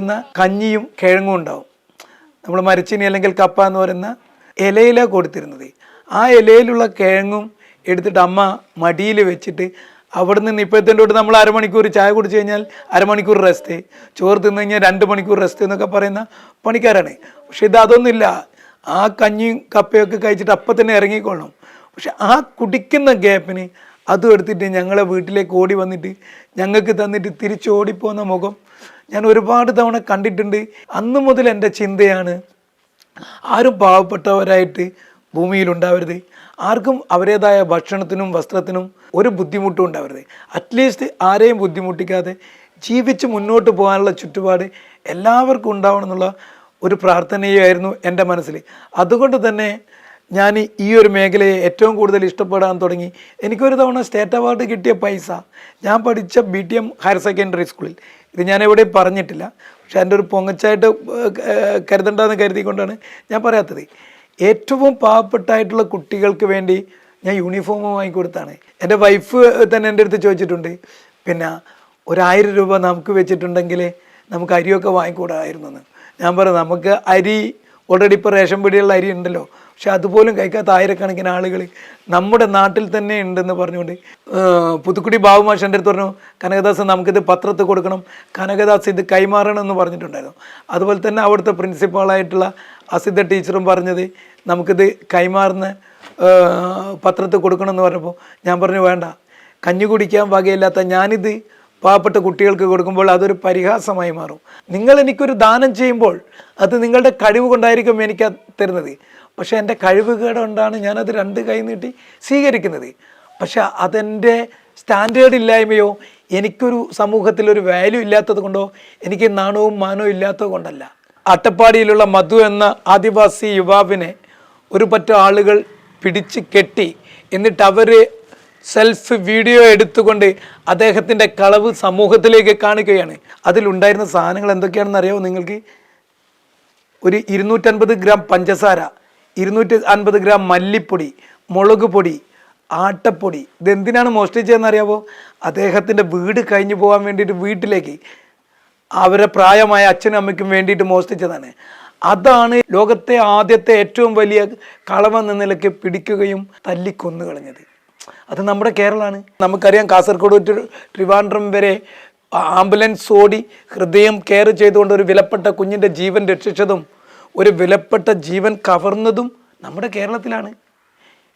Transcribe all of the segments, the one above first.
കിട്ടുന്ന കഞ്ഞിയും കിഴങ്ങും ഉണ്ടാവും. നമ്മൾ മരച്ചീനി അല്ലെങ്കിൽ കപ്പ എന്ന് പറയുന്ന ഇലയിലാണ് കൊടുത്തിരുന്നത്. ആ ഇലയിലുള്ള കിഴങ്ങും എടുത്തിട്ട് അമ്മ മടിയിൽ വെച്ചിട്ട് അവിടെ നിന്ന് ഇപ്പോഴത്തെ തൊട്ട് നമ്മൾ അരമണിക്കൂർ ചായ കുടിച്ച് കഴിഞ്ഞാൽ അരമണിക്കൂർ റെസ്റ്റ്, ചോറ് തിന്നു കഴിഞ്ഞാൽ 2 മണിക്കൂർ റെസ്റ്റ് എന്നൊക്കെ പറയുന്ന പണിക്കാരാണ്. പക്ഷെ ഇത് അതൊന്നുമില്ല. ആ കഞ്ഞിയും കപ്പയൊക്കെ കഴിച്ചിട്ട് അപ്പം തന്നെ ഇറങ്ങിക്കൊള്ളണം. പക്ഷെ ആ കുടിക്കുന്ന ഗ്യാപ്പിന് അതും എടുത്തിട്ട് ഞങ്ങളെ വീട്ടിലേക്ക് ഓടി വന്നിട്ട് ഞങ്ങൾക്ക് തന്നിട്ട് തിരിച്ചോടിപ്പോകുന്ന മുഖം ഞാൻ ഒരുപാട് തവണ കണ്ടിട്ടുണ്ട്. അന്ന് മുതൽ എൻ്റെ ചിന്തയാണ്, ആരും പാവപ്പെട്ടവരായിട്ട് ഭൂമിയിലുണ്ടാവരുത്, ആർക്കും അവരുടേതായ ഭക്ഷണത്തിനും വസ്ത്രത്തിനും ഒരു ബുദ്ധിമുട്ടും ഉണ്ടാവരുത്. അറ്റ്ലീസ്റ്റ് ആരെയും ബുദ്ധിമുട്ടിക്കാതെ ജീവിച്ച് മുന്നോട്ട് പോകാനുള്ള ചുറ്റുപാട് എല്ലാവർക്കും ഉണ്ടാവണം എന്നുള്ള ഒരു പ്രാർത്ഥനയായിരുന്നു എൻ്റെ മനസ്സിൽ. അതുകൊണ്ട് തന്നെ ഞാൻ ഈ ഒരു മേഖലയെ ഏറ്റവും കൂടുതൽ ഇഷ്ടപ്പെടാൻ തുടങ്ങി. എനിക്കൊരു തവണ സ്റ്റേറ്റ് അവാർഡ് കിട്ടിയ പൈസ ഞാൻ പഠിച്ച BTM ഹയർ സെക്കൻഡറി സ്കൂളിൽ, ഇത് ഞാൻ എവിടെയും പറഞ്ഞിട്ടില്ല, പക്ഷെ എൻ്റെ ഒരു പൊങ്ങച്ചായിട്ട് കരുതണ്ടെന്ന് കരുതിക്കൊണ്ടാണ് ഞാൻ പറയാത്തത്. ഏറ്റവും പാവപ്പെട്ടായിട്ടുള്ള കുട്ടികൾക്ക് വേണ്ടി ഞാൻ യൂണിഫോം വാങ്ങിക്കൊടുത്താണ്. എൻ്റെ വൈഫ് തന്നെ എൻ്റെ അടുത്ത് ചോദിച്ചിട്ടുണ്ട്, പിന്നെ 1000 രൂപ നമുക്ക് വെച്ചിട്ടുണ്ടെങ്കിൽ നമുക്ക് അരിയൊക്കെ വാങ്ങിക്കൂടായിരുന്നു എന്ന്. ഞാൻ പറഞ്ഞു, നമുക്ക് അരി ഓൾറെഡി ഇപ്പോൾ റേഷൻ പിടിയുള്ള അരി ഉണ്ടല്ലോ, പക്ഷെ അതുപോലും കഴിക്കാത്ത ആയിരക്കണക്കിന് ആളുകൾ നമ്മുടെ നാട്ടിൽ തന്നെ ഉണ്ടെന്ന് പറഞ്ഞുകൊണ്ട് പുതുക്കുടി ബാബു മാഷ് എൻ്റെ അടുത്ത് പറഞ്ഞു, കനകദാസ് നമുക്കിത് പത്രത്തിൽ കൊടുക്കണം, കനകദാസ് ഇത് കൈമാറണം എന്ന് പറഞ്ഞിട്ടുണ്ടായിരുന്നു. അതുപോലെ തന്നെ അവിടുത്തെ പ്രിൻസിപ്പാളായിട്ടുള്ള അസിത ടീച്ചറും പറഞ്ഞത് നമുക്കിത് കൈമാറുന്ന പത്രത്തിൽ കൊടുക്കണം എന്ന് പറഞ്ഞപ്പോൾ ഞാൻ പറഞ്ഞു, വേണ്ട, കഞ്ഞി കുടിക്കാൻ വകയില്ലാത്ത ഞാനിത് പാവപ്പെട്ട കുട്ടികൾക്ക് കൊടുക്കുമ്പോൾ അതൊരു പരിഹാസമായി മാറും. നിങ്ങൾ എനിക്കൊരു ദാനം ചെയ്യുമ്പോൾ അത് നിങ്ങളുടെ കഴിവ് കൊണ്ടായിരിക്കും എനിക്ക് തരുന്നത്, പക്ഷേ എൻ്റെ കഴിവുകേട് കൊണ്ടാണ് ഞാനത് 2 കൈ നീട്ടി സ്വീകരിക്കുന്നത്. പക്ഷെ അതെൻ്റെ സ്റ്റാൻഡേർഡ് ഇല്ലായ്മയോ എനിക്കൊരു സമൂഹത്തിലൊരു വാല്യൂ ഇല്ലാത്തത് കൊണ്ടോ എനിക്ക് നാണവും മാനവും ഇല്ലാത്തത് കൊണ്ടല്ല. അട്ടപ്പാടിയിലുള്ള മധു എന്ന ആദിവാസി യുവാവിനെ ഒരു പറ്റം ആളുകൾ പിടിച്ച് കെട്ടി, എന്നിട്ട് അവർ സെൽഫ് വീഡിയോ എടുത്തുകൊണ്ട് അദ്ദേഹത്തിൻ്റെ കളവ് സമൂഹത്തിലേക്ക് കാണിക്കുകയാണ്. അതിലുണ്ടായിരുന്ന സാധനങ്ങൾ എന്തൊക്കെയാണെന്ന് അറിയാമോ നിങ്ങൾക്ക്? ഒരു 250 ഗ്രാം പഞ്ചസാര, 250 ഗ്രാം മല്ലിപ്പൊടി, മുളക് പൊടി, ആട്ടപ്പൊടി. ഇതെന്തിനാണ് മോഷ്ടിച്ചതെന്ന് അറിയാമോ? അദ്ദേഹത്തിൻ്റെ വീട് കഴിഞ്ഞു പോകാൻ വേണ്ടിയിട്ട് വീട്ടിലേക്ക് അവരെ പ്രായമായ അച്ഛനും അമ്മയ്ക്കും വേണ്ടിയിട്ട് മോഷ്ടിച്ചതാണ്. അതാണ് ലോകത്തെ ആദ്യത്തെ ഏറ്റവും വലിയ കളവെന്ന നിലയ്ക്ക് പിടിക്കുകയും തല്ലിക്കൊന്നു കളഞ്ഞത്. അത് നമ്മുടെ കേരളമാണ്. നമുക്കറിയാം, കാസർഗോഡ് ടു ട്രിവാൻഡ്രം വരെ ആംബുലൻസ് ഓടി ഹൃദയം കെയർ ചെയ്തുകൊണ്ട് ഒരു വിലപ്പെട്ട കുഞ്ഞിൻ്റെ ജീവൻ രക്ഷിച്ചതും ഒരു വിലപ്പെട്ട ജീവൻ കവർന്നതും നമ്മുടെ കേരളത്തിലാണ്.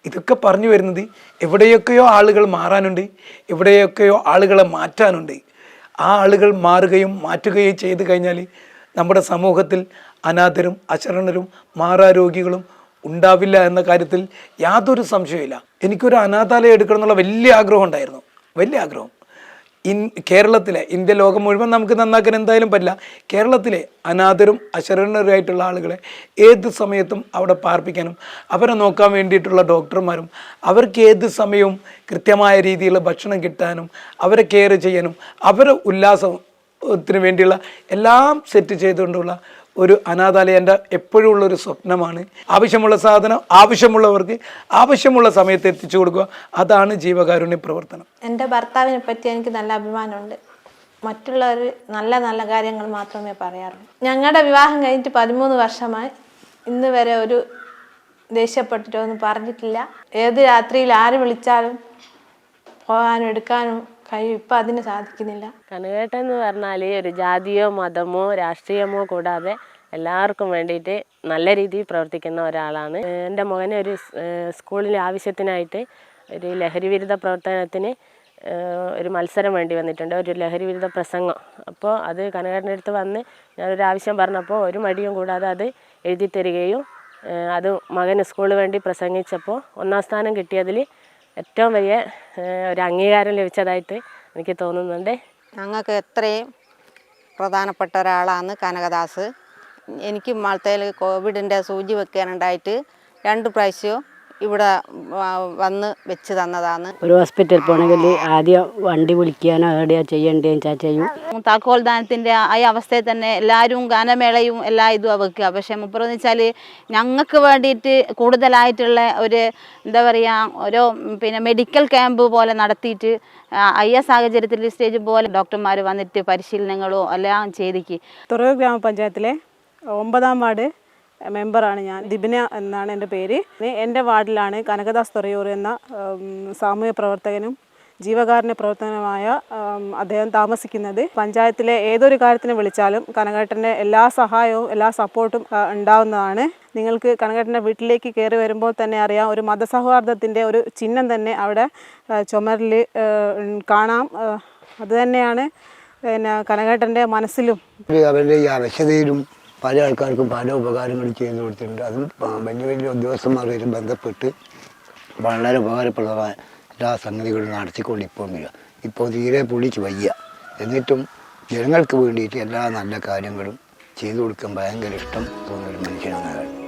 ഇതൊക്കെ പറഞ്ഞു വരുന്നത് എവിടെയൊക്കെയോ ആളുകൾ മാറാനുണ്ട്, എവിടെയൊക്കെയോ ആളുകളെ മാറ്റാനുണ്ട്. ആ ആളുകൾ മാറുകയും മാറ്റുകയും ചെയ്തു കഴിഞ്ഞാൽ നമ്മുടെ സമൂഹത്തിൽ അനാഥരും അശരണരും മാറാരോഗികളും ഉണ്ടാവില്ല എന്ന കാര്യത്തിൽ യാതൊരു സംശയമില്ല. എനിക്കൊരു അനാഥാലയം എടുക്കണം എന്നുള്ള വലിയ ആഗ്രഹം ഉണ്ടായിരുന്നു, വലിയ ആഗ്രഹം. കേരളത്തിലെ, ഇന്ത്യ, ലോകം മുഴുവൻ നമുക്ക് നന്നാക്കാൻ എന്തായാലും പറ്റില്ല. കേരളത്തിലെ അനാഥരും അശരണരുമായിട്ടുള്ള ആളുകളെ ഏത് സമയത്തും അവിടെ പാർപ്പിക്കാനും അവരെ നോക്കാൻ വേണ്ടിയിട്ടുള്ള ഡോക്ടർമാരും അവർക്ക് ഏത് സമയവും കൃത്യമായ രീതിയിലുള്ള ഭക്ഷണം കിട്ടാനും അവരെ കെയർ ചെയ്യാനും അവരെ ഉല്ലാസത്തിന് വേണ്ടിയുള്ള എല്ലാം സെറ്റ് ചെയ്തുകൊണ്ടുള്ള ഒരു അനാഥാലയം എൻ്റെ എപ്പോഴും ഉള്ളൊരു സ്വപ്നമാണ്. ആവശ്യമുള്ള സാധനം ആവശ്യമുള്ളവർക്ക് ആവശ്യമുള്ള സമയത്ത് എത്തിച്ചു കൊടുക്കുക, അതാണ് ജീവകാരുണ്യ പ്രവർത്തനം. എൻ്റെ ഭർത്താവിനെ പറ്റി എനിക്ക് നല്ല അഭിമാനമുണ്ട്. മറ്റുള്ളവർ നല്ല നല്ല കാര്യങ്ങൾ മാത്രമേ പറയാറുള്ളൂ. ഞങ്ങളുടെ വിവാഹം കഴിഞ്ഞിട്ട് 13 വർഷമായി. ഇന്ന് വരെ ഒരു ദേഷ്യപ്പെട്ടിട്ടോ ഒന്നും പറഞ്ഞിട്ടില്ല. ഏത് രാത്രിയിൽ ആര് വിളിച്ചാലും പോകാനും എടുക്കാനും കഴിയും. ഇപ്പം അതിന് സാധിക്കുന്നില്ല. കനകേട്ടൻ എന്ന് പറഞ്ഞാൽ ഒരു ജാതിയോ മതമോ രാഷ്ട്രീയമോ കൂടാതെ എല്ലാവർക്കും വേണ്ടിയിട്ട് നല്ല രീതിയിൽ പ്രവർത്തിക്കുന്ന ഒരാളാണ്. എൻ്റെ മകന് ഒരു സ്കൂളിലെ ആവശ്യത്തിനായിട്ട് ഒരു ലഹരി വിരുദ്ധ പ്രവർത്തനത്തിന് ഒരു മത്സരം വേണ്ടി വന്നിട്ടുണ്ട്, ഒരു ലഹരി വിരുദ്ധ പ്രസംഗം. അപ്പോൾ അത് കനകേട്ടൻ്റെ അടുത്ത് വന്ന് ഞാനൊരു ആവശ്യം പറഞ്ഞപ്പോൾ ഒരു മടിയും കൂടാതെ അത് എഴുതി തരികയും അത് മകന് സ്കൂളിന് വേണ്ടി പ്രസംഗിച്ചപ്പോൾ 1ാം സ്ഥാനം കിട്ടിയതിൽ ഏറ്റവും വലിയ ഒരു അംഗീകാരം ലഭിച്ചതായിട്ട് എനിക്ക് തോന്നുന്നുണ്ട്. ഞങ്ങൾക്ക് എത്രയും പ്രധാനപ്പെട്ട ഒരാളാണ് കനകദാസ്. എനിക്ക് മാളത്തേൽ കോവിഡിൻ്റെ സൂചി വെക്കാനുണ്ടായിട്ട് 2 പ്രാവശ്യവും ഇവിടെ വന്ന് വെച്ച് തന്നതാണ്. ഒരു ഹോസ്പിറ്റൽ പോകണമെങ്കിൽ ആദ്യം വണ്ടി വിളിക്കാനോ എവിടെയാ ചെയ്യേണ്ടതെന്ന് വെച്ചാൽ ചെയ്യും. താക്കോൽ ദാനത്തിൻ്റെ ആ അവസ്ഥയിൽ തന്നെ എല്ലാവരും ഗാനമേളയും എല്ലാ ഇതും വെക്കുക. പക്ഷേ മുപ്പതെന്ന് വെച്ചാൽ ഞങ്ങൾക്ക് വേണ്ടിയിട്ട് കൂടുതലായിട്ടുള്ള ഒരു എന്താ പറയുക ഒരു മെഡിക്കൽ ക്യാമ്പ് പോലെ നടത്തിയിട്ട് സാഹചര്യത്തിൽ സ്റ്റേജ് പോലെ ഡോക്ടർമാർ വന്നിട്ട് പരിശീലനങ്ങളോ എല്ലാം ചെയ്തിക്ക്. തുറവൂർ ഗ്രാമപഞ്ചായത്തിലെ 9ാം വാർഡ് മെമ്പറാണ് ഞാൻ. ദിബിന എന്നാണ് എൻ്റെ പേര്. എൻ്റെ വാർഡിലാണ് കനകദാസ് തുറയൂർ എന്ന സാമൂഹ്യ പ്രവർത്തകനും ജീവകാരുണ്യ പ്രവർത്തകനുമായ അദ്ദേഹം താമസിക്കുന്നത്. പഞ്ചായത്തിലെ ഏതൊരു കാര്യത്തിന് വിളിച്ചാലും കനകേട്ടൻ്റെ എല്ലാ സഹായവും എല്ലാ സപ്പോർട്ടും ഉണ്ടാവുന്നതാണ്. നിങ്ങൾക്ക് കനകേട്ടൻ്റെ വീട്ടിലേക്ക് കയറി വരുമ്പോൾ തന്നെ അറിയാം, ഒരു മതസൗഹാർദ്ദത്തിൻ്റെ ഒരു ചിഹ്നം തന്നെ അവിടെ ചുമരിൽ കാണാം. അതുതന്നെയാണ് കനകേട്ടൻ്റെ മനസ്സിലും. അവരുടെ ഈ അവശതയിലും പല ആൾക്കാർക്കും പല ഉപകാരങ്ങൾ ചെയ്തു കൊടുത്തിട്ടുണ്ട്. അതും വലിയ വലിയ ഉദ്യോഗസ്ഥന്മാരുമായിട്ട് ബന്ധപ്പെട്ട് വളരെ ഉപകാരപ്രദമായ എല്ലാ സംഗതികളും നടത്തിക്കൊണ്ടിരിക്കുക. ഇപ്പോൾ തീരെ പൊളിച്ച് വയ്യ, എന്നിട്ടും ജനങ്ങൾക്ക് വേണ്ടിയിട്ട് എല്ലാ നല്ല കാര്യങ്ങളും ചെയ്തു കൊടുക്കാൻ ഭയങ്കര ഇഷ്ടം തോന്നുന്നൊരു മനുഷ്യനാണ്.